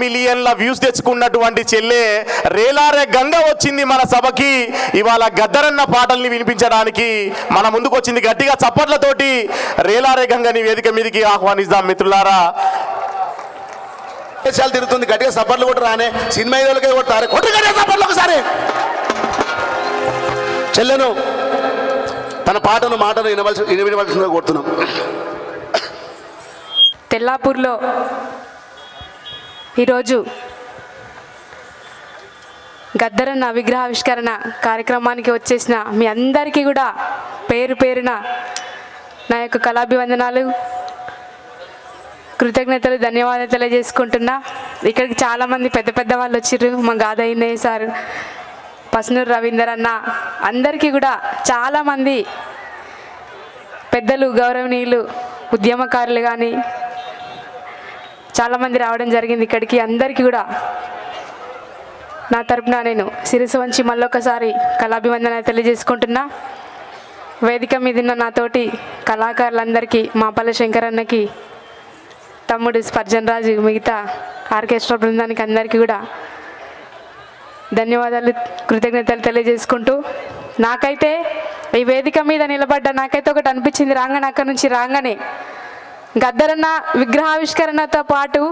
మిలియన్ల వ్యూస్ తెచ్చుకున్నటువంటి చెల్లె రేలారే గంగ వచ్చింది మన సభకి. ఇవాళ గద్దరన్న పాటల్ని వినిపించడానికి మన ముందుకు వచ్చింది. గట్టిగా చప్పట్లతోటి రేలారే గంగని వేదిక మీదకి ఆహ్వానిస్తాం మిత్రులారా. తిరుగుతుంది, గట్టిగా సపర్లు కూడా రానే సినిమా హీరోలకే కొడతారు, కొట్టు సపర్లు ఒకసారి. చెల్లెను తన మాటను వినవలసిందిగా కోరుతున్నాం. తెల్లాపూర్లో ఈరోజు గద్దరన్న విగ్రహావిష్కరణ కార్యక్రమానికి వచ్చేసిన మీ అందరికీ కూడా పేరు పేరున నా యొక్క కళాభివందనాలు, కృతజ్ఞతలు, ధన్యవాదాలు తెలియజేసుకుంటున్నా. ఇక్కడికి చాలామంది పెద్ద పెద్ద వాళ్ళు వచ్చిర్రు. మా గాదయ్య సార్, పసునూరు రవీందర్ అన్న, అందరికీ కూడా చాలామంది పెద్దలు, గౌరవనీయులు, ఉద్యమకారులు కానీ చాలామంది రావడం జరిగింది ఇక్కడికి. అందరికీ కూడా నా తరపున నేను శిరస్సు వంచి మళ్ళొకసారి కళాభివందనాలు తెలియజేసుకుంటున్నా. వేదిక మీద ఉన్న నాతోటి కళాకారులందరికీ, మాపల్ల శంకర్ అన్నకి, తమ్ముడు స్పర్జన్ రాజు, మిగతా ఆర్కెస్ట్రా బృందానికి అందరికీ కూడా ధన్యవాదాలు, కృతజ్ఞతలు తెలియజేసుకుంటూ, నాకైతే ఈ వేదిక మీద నిలబడ్డ నాకైతే ఒకటి అనిపించింది. అక్కడి నుంచి రాగానే గద్దరన్న విగ్రహావిష్కరణతో పాటు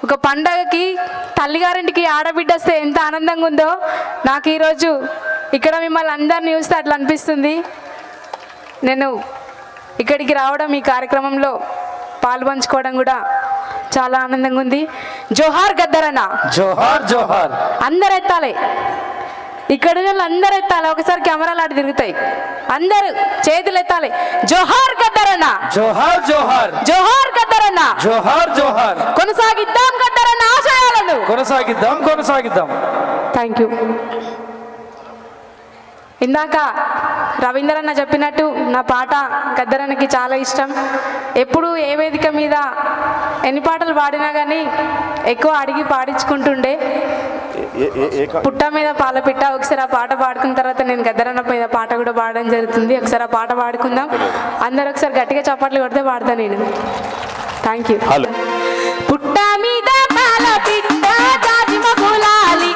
ఒక పండగకి తల్లిగారింటికి ఆడబిడ్డ వస్తే ఎంత ఆనందంగా ఉందో నాకు ఈరోజు ఇక్కడ మిమ్మల్ని అందరినీ చూస్తే అట్లా అనిపిస్తుంది. నేను ఇక్కడికి రావడం, ఈ కార్యక్రమంలో పాల్పంచుకోవడం కూడా చాలా ఆనందంగా ఉంది. జోహార్ గద్దరన్న, జోహార్ జోహార్. అందరు ఎత్తాలి, ఇక్కడ అందరు ఎత్తాలి. ఒకసారి కెమెరాలు అటు తిరుగుతాయి, అందరూ చేతులు ఎత్తాలి. జోహార్ గద్దరన్న, జోహార్ జోహార్, జోహార్ గద్దరన్న, జోహార్ జోహార్. కొనసాగిద్దాం గద్దరన్న ఆశయాలను, కొనసాగిద్దాం కొనసాగిద్దాం. Thank you. ఇందాక రవీందర్ అన్న చెప్పినట్టు నా పాట గద్దరన్నకి చాలా ఇష్టం. ఎప్పుడు ఏ వేదిక మీద ఎన్ని పాటలు పాడినా కానీ ఎక్కువ అడిగి పాడించుకుంటుండే. పుట్ట మీద పాలపిట్ట, ఒకసారి ఆ పాట పాడుకున్న తర్వాత నేను గద్దరన్న మీద పాట కూడా పాడడం జరుగుతుంది. ఒకసారి ఆ పాట పాడుకుందాం. అందరు ఒకసారి గట్టిగా చప్పట్లు కొడితే పాడతా నేను. Thank you. పుట్ట మీద పాలపిట్ట జాజిమ గులాలి,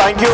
థ్యాంక్ యూ